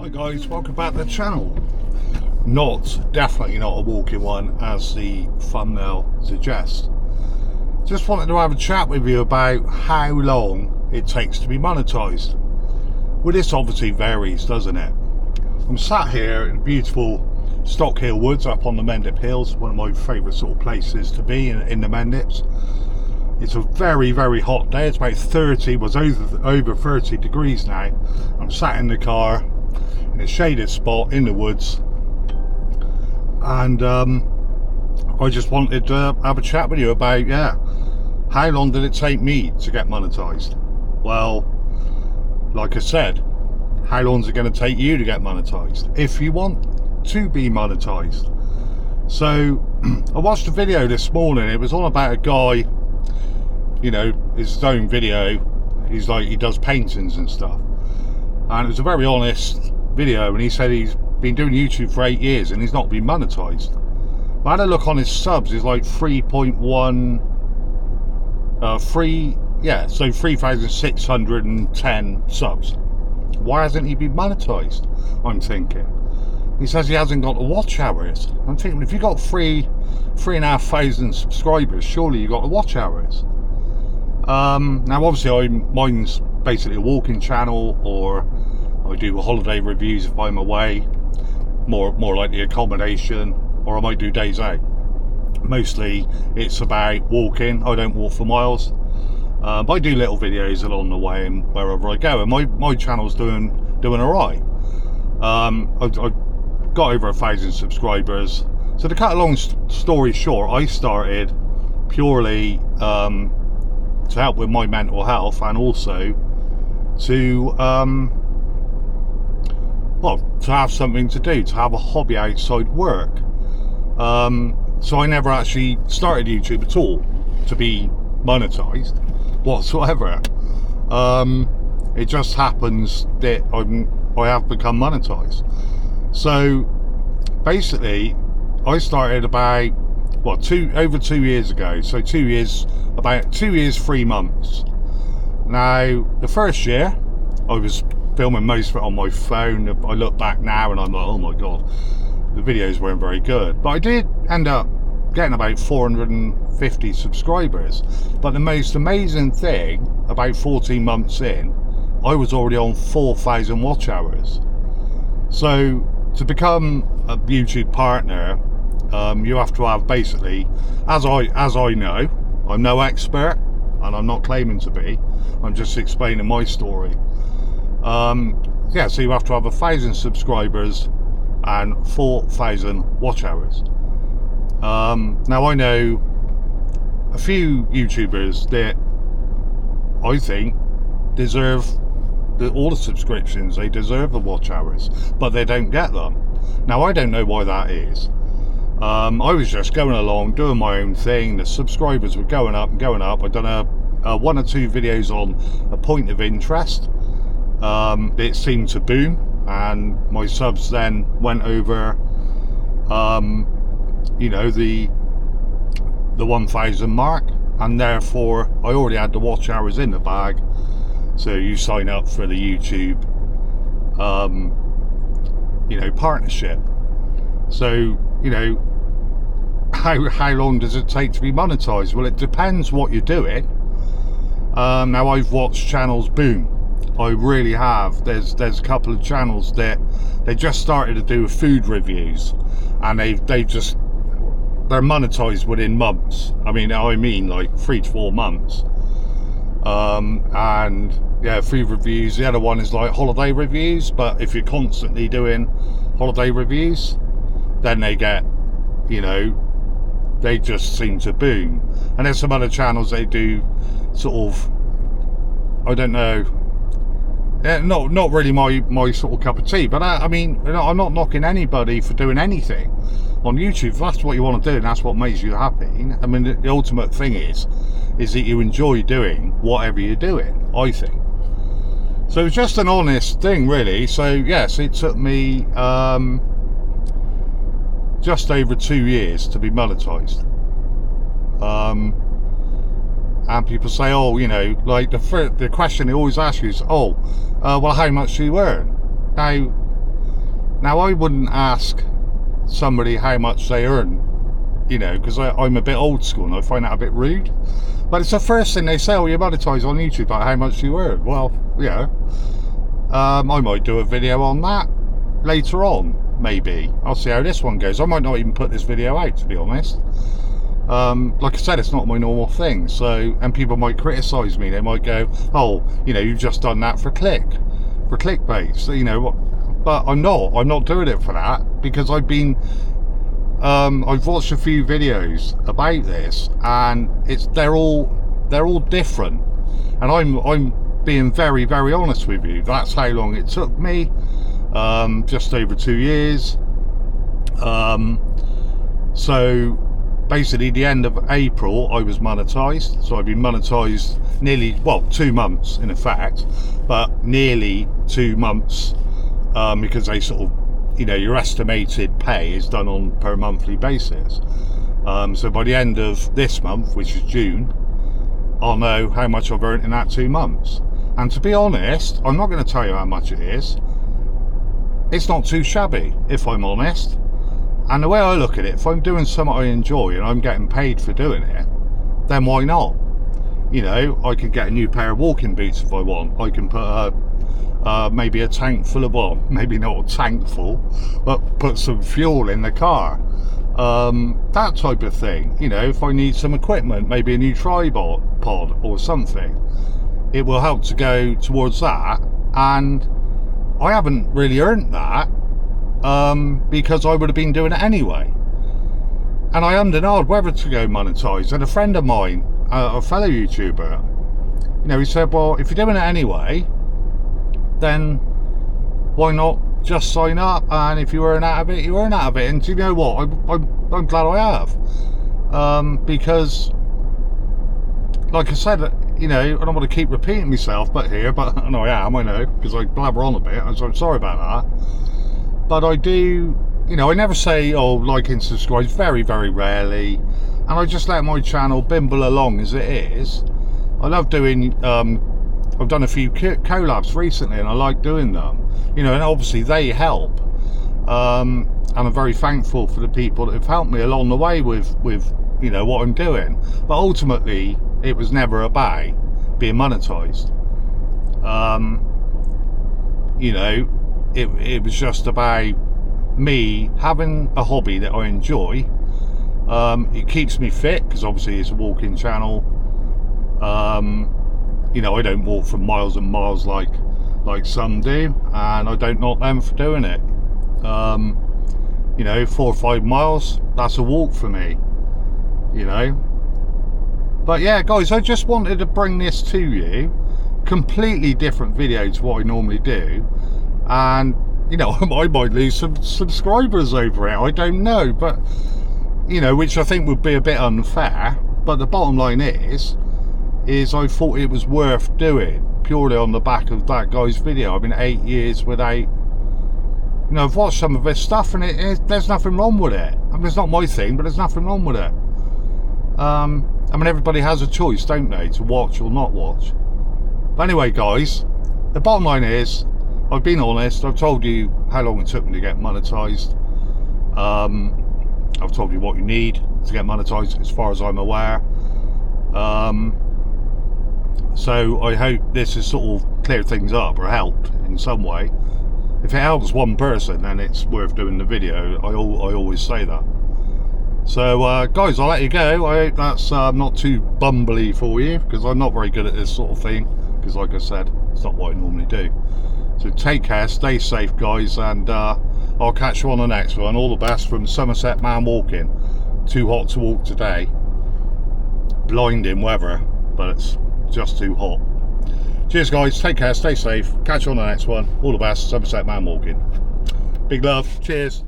Hi guys, welcome back to the channel. Definitely not a walking one as the thumbnail suggests. Just wanted to have a chat with you about how long it takes to be monetized. Well, this obviously varies, doesn't it? I'm sat here in beautiful Stock Hill Woods up on the Mendip Hills, one of my favourite sort of places to be in the Mendips. It's a very, very hot day. It's about 30, was over 30 degrees now. I'm sat in the car in a shaded spot in the woods, and I just wanted to have a chat with you about, how long did it take me to get monetized? Well, like I said, how long is it going to take you to get monetized if you want to be monetized? So I watched a video this morning. It was all about a guy, you know, his own video. He's like, he does paintings and stuff, and it was a very honest video, and he said he's been doing YouTube for 8 years and he's not been monetized. I had a look on his subs. He's like 3,610 subs. Why hasn't he been monetized? I'm thinking. He says he hasn't got the watch hours. I'm thinking, if you got 3,500 subscribers, surely you got the watch hours. Now obviously mine's basically a walking channel, or I do holiday reviews if I'm away, more like the accommodation, or I might do days out. Mostly it's about walking. I don't walk for miles, but I do little videos along the way and wherever I go, and my channel's doing alright. I've got over 1,000 subscribers. So to cut a long story short, I started purely to help with my mental health, and also to to have something to do, to have a hobby outside work. So I never actually started YouTube at all to be monetized whatsoever. It just happens that I have become monetized. So basically I started about over 2 years ago. So about 2 years 3 months. Now the first year I was filming most of it on my phone. I look back now and I'm like, oh my god, the videos weren't very good, but I did end up getting about 450 subscribers. But the most amazing thing, about 14 months in, I was already on 4,000 watch hours. So to become a YouTube partner, you have to have, basically, as I know, I'm no expert and I'm not claiming to be, I'm just explaining my story. So you have to have 1,000 subscribers and 4,000 watch hours. Now I know a few YouTubers that I think deserve all the subscriptions, they deserve the watch hours, but they don't get them. Now I don't know why that is. I was just going along doing my own thing. The subscribers were going up and going up. I'd done a 1 or 2 videos on a point of interest. It seemed to boom, and my subs then went over the 1,000 mark, and therefore I already had the watch hours in the bag. So you sign up for the YouTube partnership. So how long does it take to be monetized? Well, it depends what you're doing. Now I've watched channels boom. I really have. There's a couple of channels that they just started to do food reviews, and they're monetized within months. I mean like 3 to 4 months. And yeah, food reviews. The other one is like holiday reviews, but if you're constantly doing holiday reviews, then they get, they just seem to boom. And there's some other channels they do sort of, I don't know, not really my sort of cup of tea. But I mean, I'm not knocking anybody for doing anything on YouTube. If that's what you want to do and that's what makes you happy, I mean, the ultimate thing is that you enjoy doing whatever you're doing, I think. So it's just an honest thing, really. So yes, it took me just over 2 years to be monetized. And people say, oh, like the question they always ask you is, well, how much do you earn? Now Now, I wouldn't ask somebody how much they earn, you know, because I'm a bit old school and I find that a bit rude. But it's the first thing they say, oh, you're monetized on YouTube, like how much you earn. Well, yeah, I might do a video on that later on, maybe. I'll see how this one goes. I might not even put this video out, to be honest. Like I said, it's not my normal thing. So, and people might criticize me. They might go, oh, you know, you've just done that for clickbait. So, you know, but I'm not doing it for that, because I've watched a few videos about this, and they're all different, and I'm being very, very honest with you. That's how long it took me, just over 2 years. So basically the end of April I was monetized, so I've been monetized nearly, well, 2 months in effect, but nearly 2 months, because they sort of, you know, your estimated pay is done on per monthly basis. So by the end of this month, which is June, I'll know how much I've earned in that 2 months. And to be honest, I'm not going to tell you how much it is. It's not too shabby, if I'm honest. And the way I look at it, if I'm doing something I enjoy and I'm getting paid for doing it, then why not? You know, I could get a new pair of walking boots if I want. I can put maybe a tank full of, well, maybe not a tank full, but put some fuel in the car. That type of thing. You know, if I need some equipment, maybe a new tripod or something, it will help to go towards that. And I haven't really earned that, because I would have been doing it anyway. And I ummed and ahed whether to go monetized. And a friend of mine, a fellow YouTuber, you know, he said, well, if you're doing it anyway, then why not just sign up, and if you earn out of it, you earn out of it. And do you know what, I'm glad I have, because like I said, you know, I don't want to keep repeating myself but no, I am, I know, because I blabber on a bit, so I'm sorry about that. But I do, you know, I never say, oh, like and subscribe, very, very rarely, and I just let my channel bimble along as it is. I love doing, I've done a few collabs recently and I like doing them, you know, and obviously they help, and I'm very thankful for the people that have helped me along the way with you know, what I'm doing. But ultimately it was never about being monetized. You know, it was just about me having a hobby that I enjoy. It keeps me fit, because obviously it's a walking channel. You know, I don't walk for miles and miles like some do, and I don't knock them for doing it. You know, 4 or 5 miles, that's a walk for me, you know. But yeah, guys, I just wanted to bring this to you, completely different video to what I normally do, and you know, I might lose some subscribers over it, I don't know, but you know, which I think would be a bit unfair. But the bottom line is I thought it was worth doing, purely on the back of that guy's video. I've been 8 years without, you know, I've watched some of his stuff, and there's nothing wrong with it. I mean, it's not my thing, but there's nothing wrong with it. I mean, everybody has a choice, don't they, to watch or not watch. But anyway, guys, the bottom line is, I've been honest. I've told you how long it took me to get monetized. I've told you what you need to get monetized, as far as I'm aware. So I hope this has sort of cleared things up or helped in some way. If it helps one person, then it's worth doing the video. I always say that. So guys, I'll let you go. I hope that's not too bumbly for you, because I'm not very good at this sort of thing, because like I said, it's not what I normally do. So take care, stay safe, guys, and I'll catch you on the next one. All the best from Somerset Man Walking. Too hot to walk today. Blinding weather, but it's just too hot. Cheers, guys, take care, stay safe, catch you on the next one. All the best, Somerset Man Walking. Big love, cheers.